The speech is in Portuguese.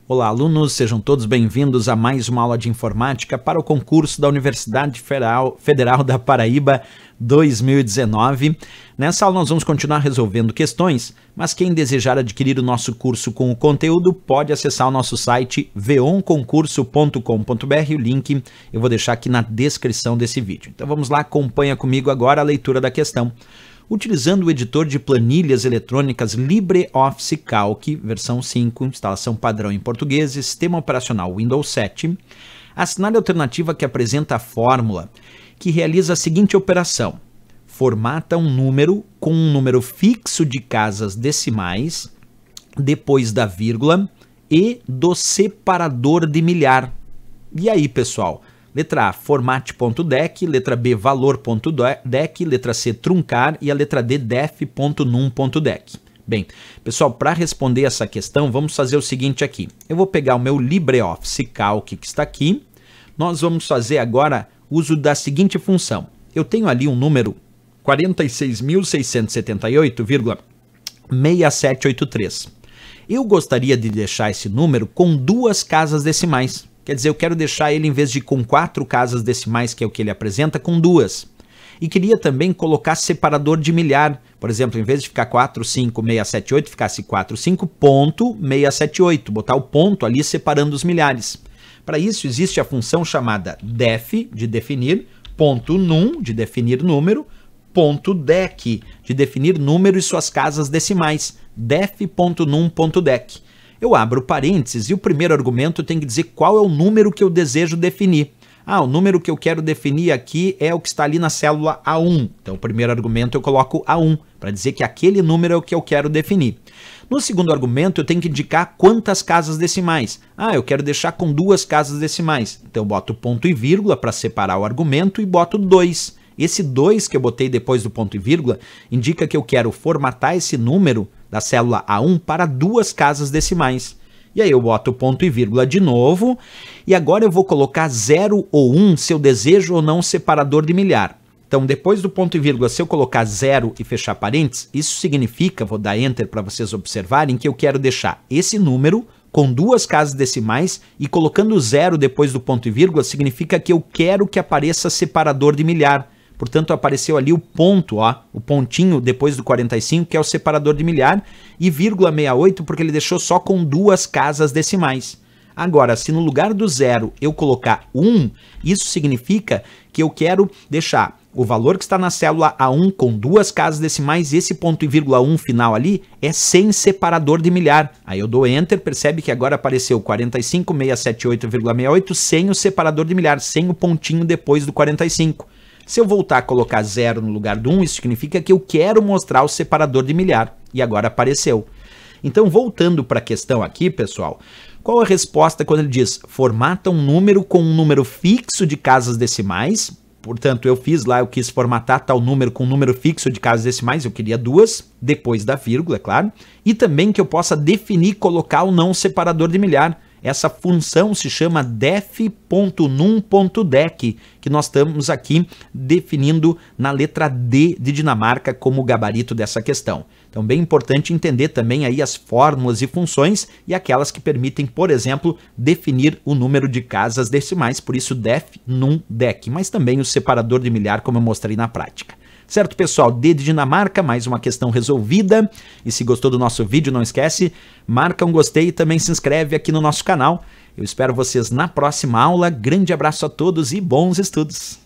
Olá, alunos, sejam todos bem-vindos a mais uma aula de informática para o concurso da Universidade Federal da Paraíba 2019. Nessa aula nós vamos continuar resolvendo questões, mas quem desejar adquirir o nosso curso com o conteúdo pode acessar o nosso site veonconcurso.com.br, o link eu vou deixar aqui na descrição desse vídeo. Então vamos lá, acompanha comigo agora a leitura da questão. Utilizando o editor de planilhas eletrônicas LibreOffice Calc, versão 5, instalação padrão em português, sistema operacional Windows 7, assinale a alternativa que apresenta a fórmula que realiza a seguinte operação. Formata um número com um número fixo de casas decimais, depois da vírgula e do separador de milhar. E aí, pessoal? Letra A, formate.dec, letra B, valor.dec, letra C, truncar e a letra D, def.num.dec. Bem, pessoal, para responder essa questão, vamos fazer o seguinte aqui. Eu vou pegar o meu LibreOffice Calc que está aqui. Nós vamos fazer agora uso da seguinte função. Eu tenho ali um número 46.678,6783. Eu gostaria de deixar esse número com duas casas decimais. Quer dizer, eu quero deixar ele, em vez de com 4 casas decimais, que é o que ele apresenta, com 2. E queria também colocar separador de milhar. Por exemplo, em vez de ficar 45678, ficasse 45.678. Botar o ponto ali separando os milhares. Para isso, existe a função chamada def, de definir, ponto num, de definir número, ponto dec, de definir número e suas casas decimais, def.num.dec. Eu abro parênteses e o primeiro argumento tem que dizer qual é o número que eu desejo definir. O número que eu quero definir aqui é o que está ali na célula A1. Então, o primeiro argumento eu coloco A1, para dizer que aquele número é o que eu quero definir. No segundo argumento, eu tenho que indicar quantas casas decimais. Eu quero deixar com 2 casas decimais. Então, eu boto ponto e vírgula para separar o argumento e boto 2. Esse 2 que eu botei depois do ponto e vírgula indica que eu quero formatar esse número da célula A1 para 2 casas decimais. E aí eu boto o ponto e vírgula de novo, e agora eu vou colocar 0 ou 1 se eu desejo ou não separador de milhar. Então, depois do ponto e vírgula, se eu colocar 0 e fechar parênteses, isso significa, vou dar Enter para vocês observarem, que eu quero deixar esse número com 2 casas decimais, e colocando 0 depois do ponto e vírgula, significa que eu quero que apareça separador de milhar. Portanto, apareceu ali o ponto, o pontinho depois do 45, que é o separador de milhar, e vírgula 68, porque ele deixou só com 2 casas decimais. Agora, se no lugar do 0 eu colocar 1, isso significa que eu quero deixar o valor que está na célula A1 com 2 casas decimais, e esse ponto e vírgula 1 final ali é sem separador de milhar. Aí eu dou Enter, percebe que agora apareceu 45.678,68 sem o separador de milhar, sem o pontinho depois do 45. Se eu voltar a colocar 0 no lugar do 1, isso significa que eu quero mostrar o separador de milhar. E agora apareceu. Então, voltando para a questão aqui, pessoal, qual a resposta quando ele diz formata um número com um número fixo de casas decimais? Portanto, eu quis formatar tal número com um número fixo de casas decimais, eu queria 2, depois da vírgula, é claro. E também que eu possa definir, colocar ou não o separador de milhar. Essa função se chama def.num.dec, que nós estamos aqui definindo na letra D de Dinamarca como gabarito dessa questão. Então, bem importante entender também aí as fórmulas e funções e aquelas que permitem, por exemplo, definir o número de casas decimais, por isso def.num.dec, mas também o separador de milhar, como eu mostrei na prática. Certo, pessoal? D de Dinamarca, mais uma questão resolvida. E se gostou do nosso vídeo, não esquece, marca um gostei e também se inscreve aqui no nosso canal. Eu espero vocês na próxima aula. Grande abraço a todos e bons estudos!